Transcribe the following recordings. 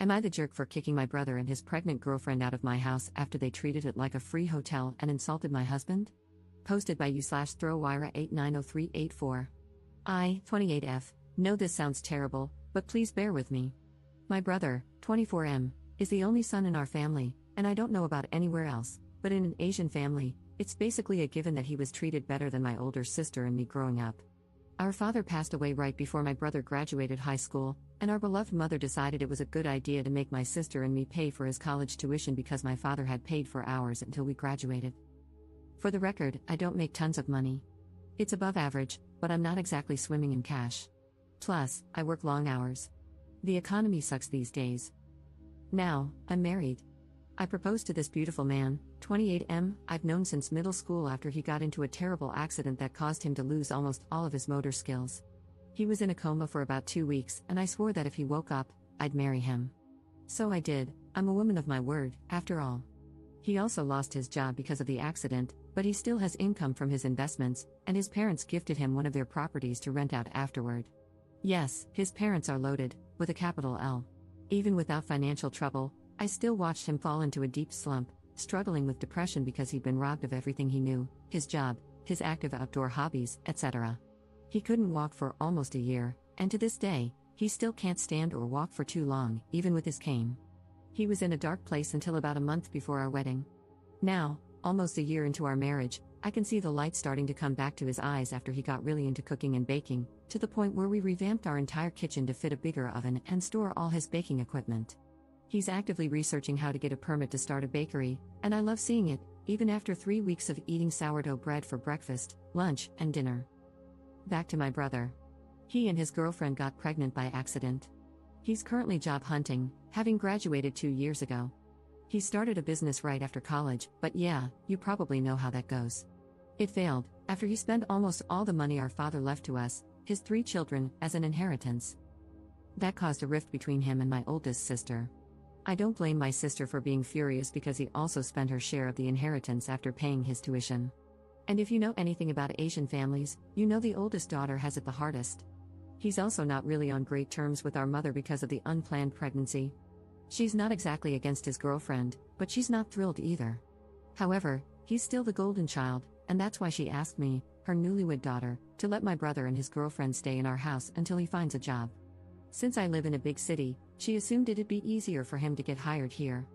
Am I the jerk for kicking my brother and his pregnant girlfriend out of my house after they treated it like a free hotel and insulted my husband? Posted by u/throwwira890384. I, 28F, know this sounds terrible, but please bear with me. My brother, 24M, is the only son in our family, and I don't know about anywhere else, but in an Asian family, it's basically a given that he was treated better than my older sister and me growing up. Our father passed away right before my brother graduated high school, and our beloved mother decided it was a good idea to make my sister and me pay for his college tuition because my father had paid for ours until we graduated. For the record, I don't make tons of money. It's above average, but I'm not exactly swimming in cash. Plus, I work long hours. The economy sucks these days. Now, I'm married. I proposed to this beautiful man, 28M, I've known since middle school after he got into a terrible accident that caused him to lose almost all of his motor skills. He was in a coma for about 2 weeks, and I swore that if he woke up, I'd marry him. So I did. I'm a woman of my word, after all. He also lost his job because of the accident, but he still has income from his investments, and his parents gifted him one of their properties to rent out afterward. Yes, his parents are loaded, with a capital L. Even without financial trouble, I still watched him fall into a deep slump, struggling with depression because he'd been robbed of everything he knew, his job, his active outdoor hobbies, etc. He couldn't walk for almost a year, and to this day, he still can't stand or walk for too long, even with his cane. He was in a dark place until about a month before our wedding. Now, almost a year into our marriage, I can see the light starting to come back to his eyes after he got really into cooking and baking, to the point where we revamped our entire kitchen to fit a bigger oven and store all his baking equipment. He's actively researching how to get a permit to start a bakery, and I love seeing it, even after 3 weeks of eating sourdough bread for breakfast, lunch, and dinner. Back to my brother. He and his girlfriend got pregnant by accident. He's currently job hunting, having graduated 2 years ago. He started a business right after college, but yeah, you probably know how that goes. It failed, after he spent almost all the money our father left to us, his 3 children, as an inheritance. That caused a rift between him and my oldest sister. I don't blame my sister for being furious because he also spent her share of the inheritance after paying his tuition. And if you know anything about Asian families, you know the oldest daughter has it the hardest. He's also not really on great terms with our mother because of the unplanned pregnancy. She's not exactly against his girlfriend, but she's not thrilled either. However, he's still the golden child, and that's why she asked me, her newlywed daughter, to let my brother and his girlfriend stay in our house until he finds a job. Since I live in a big city, she assumed it'd be easier for him to get hired here.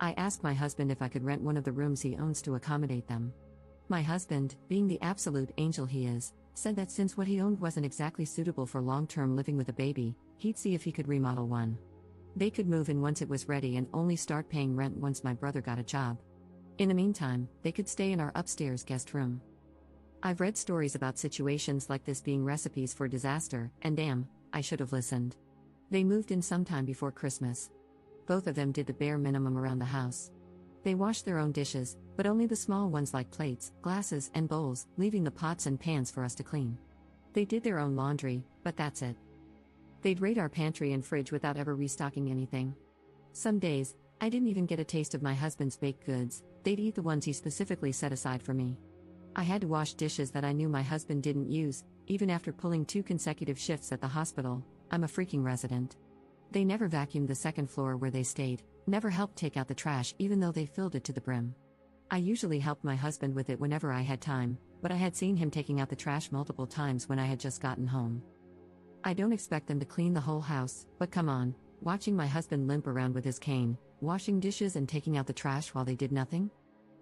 I asked my husband if I could rent one of the rooms he owns to accommodate them. My husband, being the absolute angel he is, said that since what he owned wasn't exactly suitable for long-term living with a baby, he'd see if he could remodel one. They could move in once it was ready and only start paying rent once my brother got a job. In the meantime, they could stay in our upstairs guest room. I've read stories about situations like this being recipes for disaster, and damn, I should have listened. They moved in sometime before Christmas. Both of them did the bare minimum around the house. They washed their own dishes, but only the small ones like plates, glasses, and bowls, leaving the pots and pans for us to clean. They did their own laundry, but that's it. They'd raid our pantry and fridge without ever restocking anything. Some days, I didn't even get a taste of my husband's baked goods. They'd eat the ones he specifically set aside for me. I had to wash dishes that I knew my husband didn't use, even after pulling 2 consecutive shifts at the hospital. I'm a freaking resident. They never vacuumed the second floor where they stayed, never helped take out the trash even though they filled it to the brim. I usually helped my husband with it whenever I had time, but I had seen him taking out the trash multiple times when I had just gotten home. I don't expect them to clean the whole house, but come on, watching my husband limp around with his cane, washing dishes and taking out the trash while they did nothing?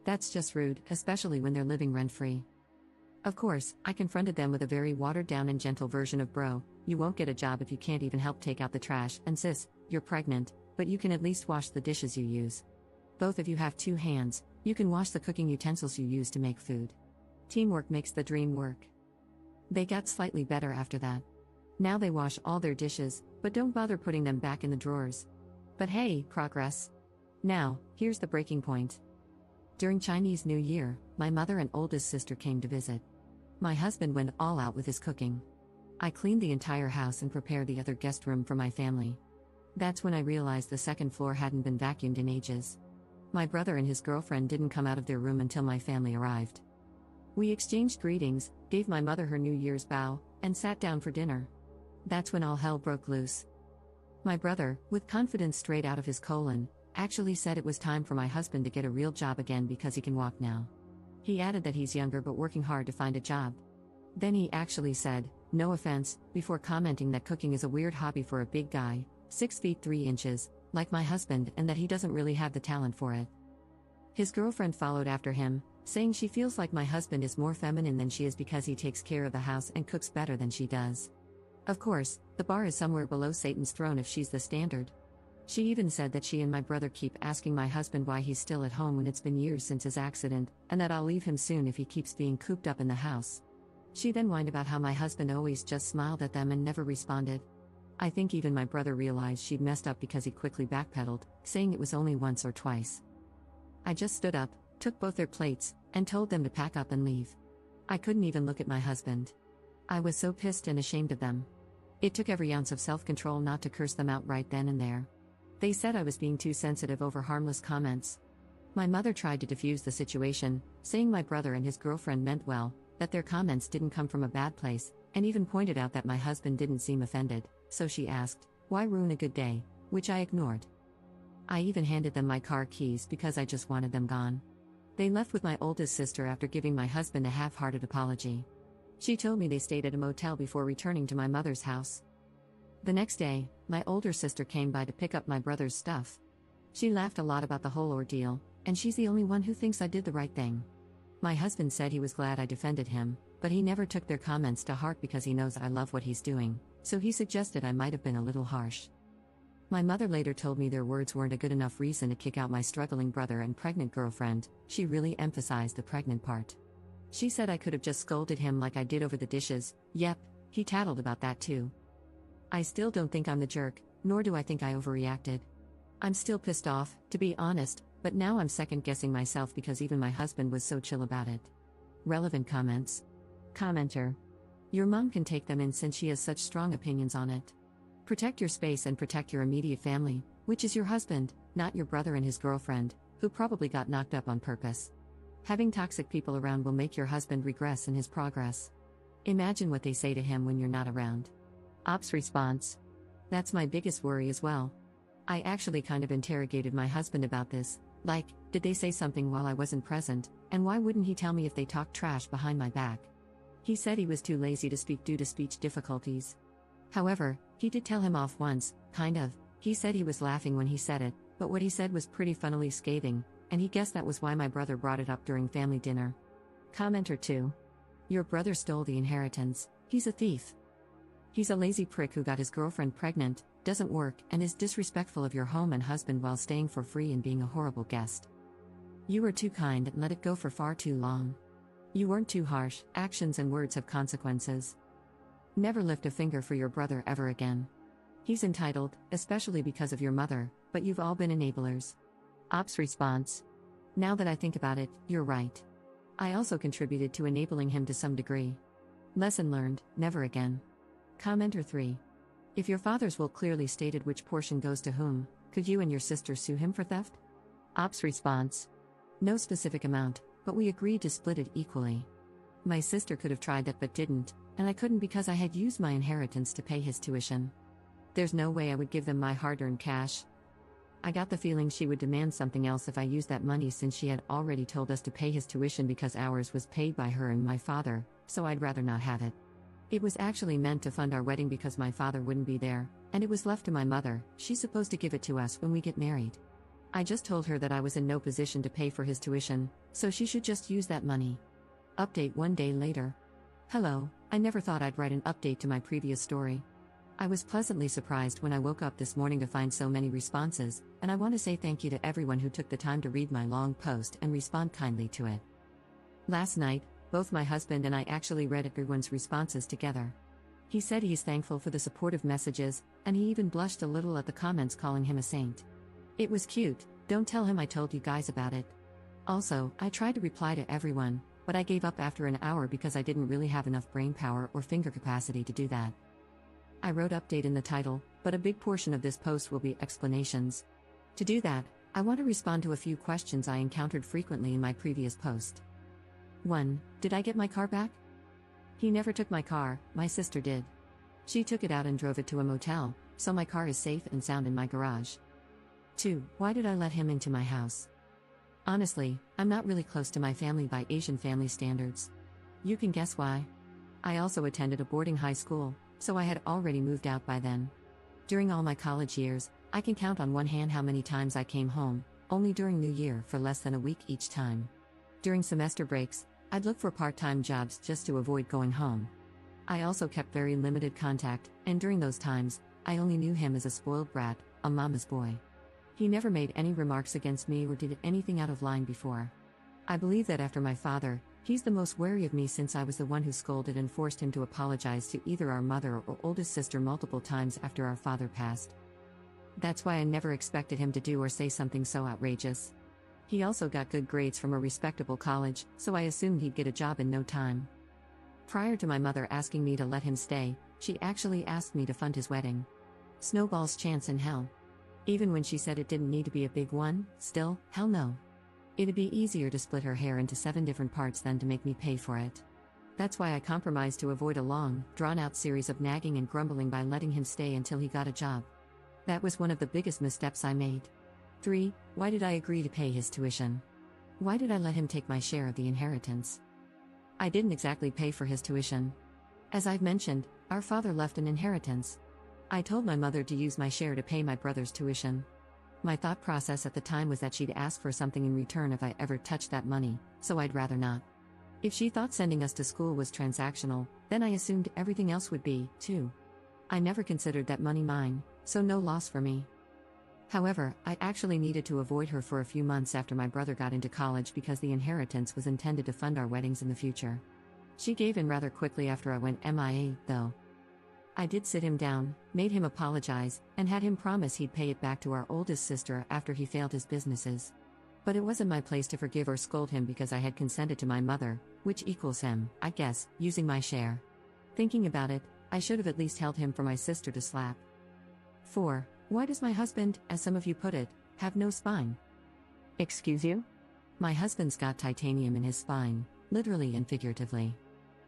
That's just rude, especially when they're living rent-free. Of course, I confronted them with a very watered-down and gentle version of bro, you won't get a job if you can't even help take out the trash, and sis, you're pregnant, but you can at least wash the dishes you use. Both of you have 2 hands, you can wash the cooking utensils you use to make food. Teamwork makes the dream work. They got slightly better after that. Now they wash all their dishes, but don't bother putting them back in the drawers. But hey, progress. Now, here's the breaking point. During Chinese New Year, my mother and oldest sister came to visit. My husband went all out with his cooking. I cleaned the entire house and prepared the other guest room for my family. That's when I realized the second floor hadn't been vacuumed in ages. My brother and his girlfriend didn't come out of their room until my family arrived. We exchanged greetings, gave my mother her New Year's bow, and sat down for dinner. That's when all hell broke loose. My brother, with confidence straight out of his colon, actually said it was time for my husband to get a real job again because he can walk now. He added that he's younger but working hard to find a job. Then he actually said, "No offense," before commenting that cooking is a weird hobby for a big guy, 6 feet 3 inches, like my husband, and that he doesn't really have the talent for it. His girlfriend followed after him, saying she feels like my husband is more feminine than she is because he takes care of the house and cooks better than she does. Of course, the bar is somewhere below Satan's throne if she's the standard. She even said that she and my brother keep asking my husband why he's still at home when it's been years since his accident, and that I'll leave him soon if he keeps being cooped up in the house. She then whined about how my husband always just smiled at them and never responded. I think even my brother realized she'd messed up because he quickly backpedaled, saying it was only once or twice. I just stood up, took both their plates, and told them to pack up and leave. I couldn't even look at my husband. I was so pissed and ashamed of them. It took every ounce of self-control not to curse them out right then and there. They said I was being too sensitive over harmless comments. My mother tried to defuse the situation, saying my brother and his girlfriend meant well, that their comments didn't come from a bad place, and even pointed out that my husband didn't seem offended, so she asked, "Why ruin a good day?" which I ignored. I even handed them my car keys because I just wanted them gone. They left with my oldest sister after giving my husband a half-hearted apology. She told me they stayed at a motel before returning to my mother's house. The next day, my older sister came by to pick up my brother's stuff. She laughed a lot about the whole ordeal, and she's the only one who thinks I did the right thing. My husband said he was glad I defended him, but he never took their comments to heart because he knows I love what he's doing, so he suggested I might have been a little harsh. My mother later told me their words weren't a good enough reason to kick out my struggling brother and pregnant girlfriend. She really emphasized the pregnant part. She said I could have just scolded him like I did over the dishes. Yep, he tattled about that too. I still don't think I'm the jerk, nor do I think I overreacted. I'm still pissed off, to be honest, but now I'm second-guessing myself because even my husband was so chill about it. Relevant comments. Commenter. Your mom can take them in since she has such strong opinions on it. Protect your space and protect your immediate family, which is your husband, not your brother and his girlfriend, who probably got knocked up on purpose. Having toxic people around will make your husband regress in his progress. Imagine what they say to him when you're not around. Ops response. That's my biggest worry as well. I actually kind of interrogated my husband about this, like, did they say something while I wasn't present, and why wouldn't he tell me if they talked trash behind my back? He said he was too lazy to speak due to speech difficulties. However, he did tell him off once, kind of. He said he was laughing when he said it, but what he said was pretty funnily scathing, and he guessed that was why my brother brought it up during family dinner. Commenter 2. Your brother stole the inheritance. He's a thief. He's a lazy prick who got his girlfriend pregnant, doesn't work, and is disrespectful of your home and husband while staying for free and being a horrible guest. You were too kind and let it go for far too long. You weren't too harsh. Actions and words have consequences. Never lift a finger for your brother ever again. He's entitled, especially because of your mother, but you've all been enablers. Ops response. Now that I think about it, you're right. I also contributed to enabling him to some degree. Lesson learned, never again. Commenter 3. If your father's will clearly stated which portion goes to whom, could you and your sister sue him for theft? Ops response. No specific amount, but we agreed to split it equally. My sister could have tried that but didn't, and I couldn't because I had used my inheritance to pay his tuition. There's no way I would give them my hard-earned cash. I got the feeling she would demand something else if I used that money since she had already told us to pay his tuition because ours was paid by her and my father, so I'd rather not have it. It was actually meant to fund our wedding because my father wouldn't be there, and it was left to my mother. She's supposed to give it to us when we get married. I just told her that I was in no position to pay for his tuition, so she should just use that money. Update 1 day later. Hello, I never thought I'd write an update to my previous story. I was pleasantly surprised when I woke up this morning to find so many responses, and I want to say thank you to everyone who took the time to read my long post and respond kindly to it. Last night, both my husband and I actually read everyone's responses together. He said he's thankful for the supportive messages, and he even blushed a little at the comments calling him a saint. It was cute. Don't tell him I told you guys about it. Also, I tried to reply to everyone, but I gave up after an hour because I didn't really have enough brain power or finger capacity to do that. I wrote update in the title, but a big portion of this post will be explanations. To do that, I want to respond to a few questions I encountered frequently in my previous post. 1. Did I get my car back? He never took my car, my sister did. She took it out and drove it to a motel, so my car is safe and sound in my garage. 2. Why did I let him into my house? Honestly, I'm not really close to my family by Asian family standards. You can guess why. I also attended a boarding high school, so I had already moved out by then. During all my college years, I can count on one hand how many times I came home, only during New Year for less than a week each time. During semester breaks, I'd look for part-time jobs just to avoid going home. I also kept very limited contact, and during those times, I only knew him as a spoiled brat, a mama's boy. He never made any remarks against me or did anything out of line before. I believe that after my father, he's the most wary of me since I was the one who scolded and forced him to apologize to either our mother or oldest sister multiple times after our father passed. That's why I never expected him to do or say something so outrageous. He also got good grades from a respectable college, so I assumed he'd get a job in no time. Prior to my mother asking me to let him stay, she actually asked me to fund his wedding. Snowball's chance in hell. Even when she said it didn't need to be a big one, still, hell no. It'd be easier to split her hair into 7 different parts than to make me pay for it. That's why I compromised to avoid a long, drawn-out series of nagging and grumbling by letting him stay until he got a job. That was one of the biggest missteps I made. 3. Why did I agree to pay his tuition? Why did I let him take my share of the inheritance? I didn't exactly pay for his tuition. As I've mentioned, our father left an inheritance. I told my mother to use my share to pay my brother's tuition. My thought process at the time was that she'd ask for something in return if I ever touched that money, so I'd rather not. If she thought sending us to school was transactional, then I assumed everything else would be, too. I never considered that money mine, so no loss for me. However, I actually needed to avoid her for a few months after my brother got into college because the inheritance was intended to fund our weddings in the future. She gave in rather quickly after I went MIA, though. I did sit him down, made him apologize, and had him promise he'd pay it back to our oldest sister after he failed his businesses. But it wasn't my place to forgive or scold him because I had consented to my mother, which equals him, I guess, using my share. Thinking about it, I should have at least held him for my sister to slap. 4. Why does my husband, as some of you put it, have no spine? Excuse you? My husband's got titanium in his spine, literally and figuratively.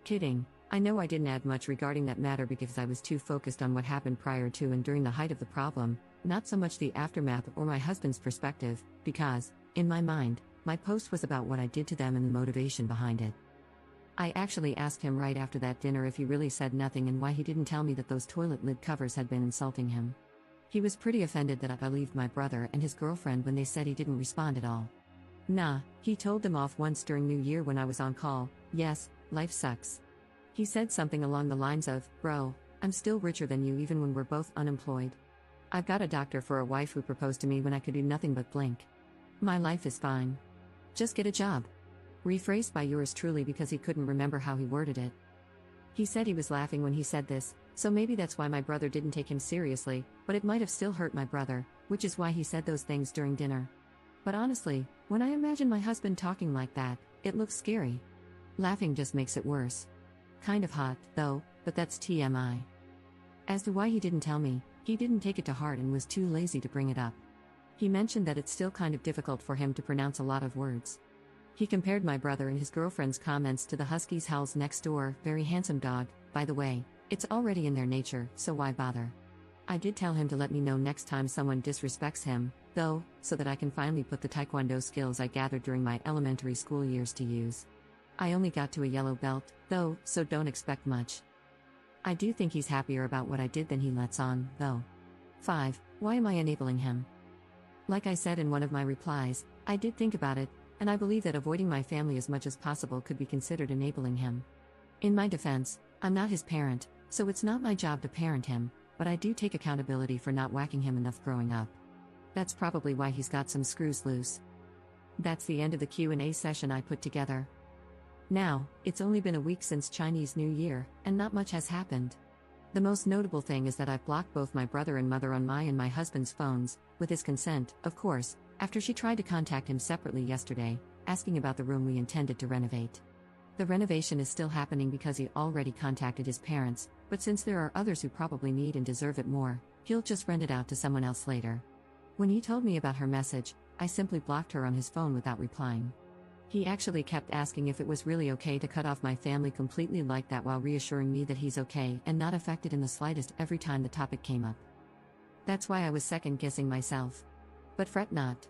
Kidding. I know I didn't add much regarding that matter because I was too focused on what happened prior to and during the height of the problem, not so much the aftermath or my husband's perspective, because, in my mind, my post was about what I did to them and the motivation behind it. I actually asked him right after that dinner if he really said nothing and why he didn't tell me that those toilet lid covers had been insulting him. He was pretty offended that I believed my brother and his girlfriend when they said he didn't respond at all. Nah, he told them off once during New Year when I was on call. Yes, life sucks. He said something along the lines of, "Bro, I'm still richer than you even when we're both unemployed. I've got a doctor for a wife who proposed to me when I could do nothing but blink. My life is fine. Just get a job." Rephrased by yours truly because he couldn't remember how he worded it. He said he was laughing when he said this, so maybe that's why my brother didn't take him seriously, but it might have still hurt my brother, which is why he said those things during dinner. But honestly, when I imagine my husband talking like that, it looks scary. Laughing just makes it worse. Kind of hot, though, but that's TMI. As to why he didn't tell me, he didn't take it to heart and was too lazy to bring it up. He mentioned that it's still kind of difficult for him to pronounce a lot of words. He compared my brother and his girlfriend's comments to the Husky's Howl's next door, very handsome dog. By the way, it's already in their nature, so why bother? I did tell him to let me know next time someone disrespects him, though, so that I can finally put the taekwondo skills I gathered during my elementary school years to use. I only got to a yellow belt, though, so don't expect much. I do think he's happier about what I did than he lets on, though. 5. Why am I enabling him? Like I said in one of my replies, I did think about it, and I believe that avoiding my family as much as possible could be considered enabling him. In my defense, I'm not his parent, so it's not my job to parent him, but I do take accountability for not whacking him enough growing up. That's probably why he's got some screws loose. That's the end of the Q&A session I put together. Now, it's only been a week since Chinese New Year, and not much has happened. The most notable thing is that I've blocked both my brother and mother on my and my husband's phones, with his consent, of course, after she tried to contact him separately yesterday, asking about the room we intended to renovate. The renovation is still happening because he already contacted his parents, but since there are others who probably need and deserve it more, he'll just rent it out to someone else later. When he told me about her message, I simply blocked her on his phone without replying. He actually kept asking if it was really okay to cut off my family completely like that while reassuring me that he's okay and not affected in the slightest every time the topic came up. That's why I was second guessing myself. But fret not.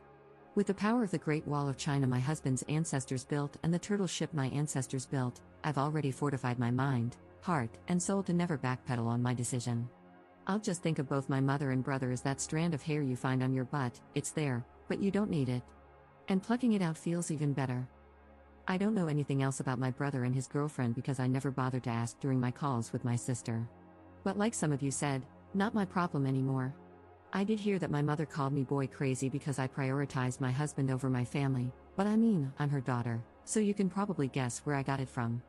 With the power of the Great Wall of China my husband's ancestors built and the turtle ship my ancestors built, I've already fortified my mind, heart, and soul to never backpedal on my decision. I'll just think of both my mother and brother as that strand of hair you find on your butt. It's there, but you don't need it. And plucking it out feels even better. I don't know anything else about my brother and his girlfriend because I never bothered to ask during my calls with my sister. But like some of you said, not my problem anymore. I did hear that my mother called me boy crazy because I prioritized my husband over my family, but I mean, I'm her daughter, so you can probably guess where I got it from.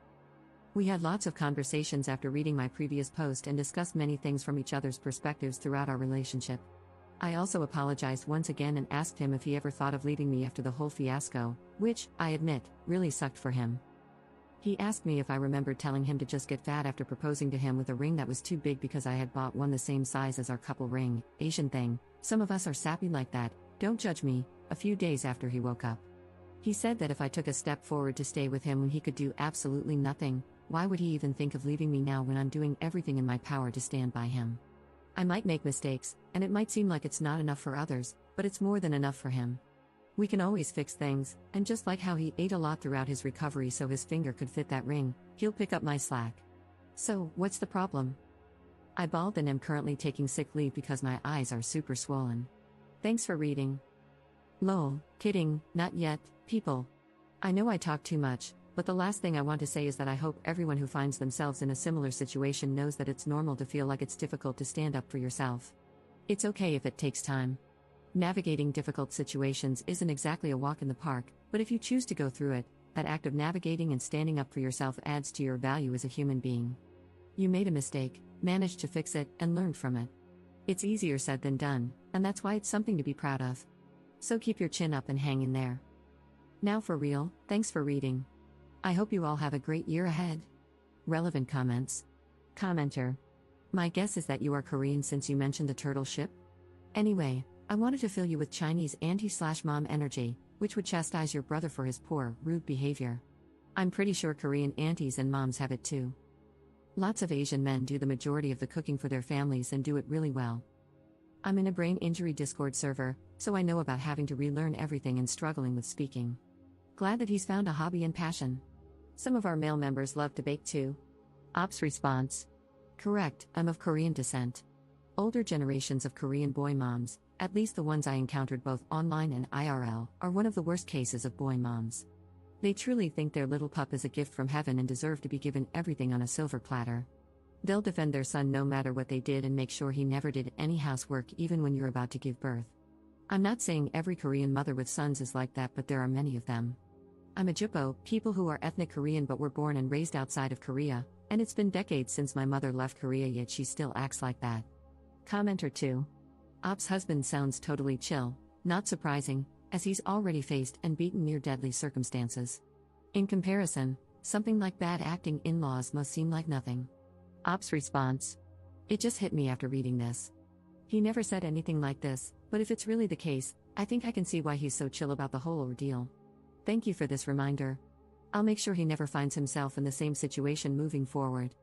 We had lots of conversations after reading my previous post and discussed many things from each other's perspectives throughout our relationship. I also apologized once again and asked him if he ever thought of leaving me after the whole fiasco, which, I admit, really sucked for him. He asked me if I remembered telling him to just get fat after proposing to him with a ring that was too big because I had bought one the same size as our couple ring. Asian thing, some of us are sappy like that, don't judge me, a few days after he woke up. He said that if I took a step forward to stay with him when he could do absolutely nothing, why would he even think of leaving me now when I'm doing everything in my power to stand by him? I might make mistakes, and it might seem like it's not enough for others, but it's more than enough for him. We can always fix things, and just like how he ate a lot throughout his recovery so his finger could fit that ring, he'll pick up my slack. So, what's the problem? I bawled and am currently taking sick leave because my eyes are super swollen. Thanks for reading. Lol, kidding, not yet, people. I know I talk too much, but the last thing I want to say is that I hope everyone who finds themselves in a similar situation knows that it's normal to feel like it's difficult to stand up for yourself. It's okay if it takes time. Navigating difficult situations isn't exactly a walk in the park, but if you choose to go through it, that act of navigating and standing up for yourself adds to your value as a human being. You made a mistake, managed to fix it, and learned from it. It's easier said than done, and that's why it's something to be proud of. So keep your chin up and hang in there. Now for real, thanks for reading. I hope you all have a great year ahead. Relevant comments. Commenter. My guess is that you are Korean since you mentioned the turtle ship? Anyway, I wanted to fill you with Chinese auntie/mom energy, which would chastise your brother for his poor, rude behavior. I'm pretty sure Korean aunties and moms have it too. Lots of Asian men do the majority of the cooking for their families and do it really well. I'm in a brain injury Discord server, so I know about having to relearn everything and struggling with speaking. Glad that he's found a hobby and passion. Some of our male members love to bake too. Ops response. Correct, I'm of Korean descent. Older generations of Korean boy moms, at least the ones I encountered both online and IRL, are one of the worst cases of boy moms. They truly think their little pup is a gift from heaven and deserve to be given everything on a silver platter. They'll defend their son no matter what they did and make sure he never did any housework even when you're about to give birth. I'm not saying every Korean mother with sons is like that, but there are many of them. I'm a Jippo, people who are ethnic Korean but were born and raised outside of Korea, and it's been decades since my mother left Korea yet she still acts like that. Commenter 2. Op's husband sounds totally chill, not surprising, as he's already faced and beaten near deadly circumstances. In comparison, something like bad acting in-laws must seem like nothing. Op's response. It just hit me after reading this. He never said anything like this, but if it's really the case, I think I can see why he's so chill about the whole ordeal. Thank you for this reminder. I'll make sure he never finds himself in the same situation moving forward.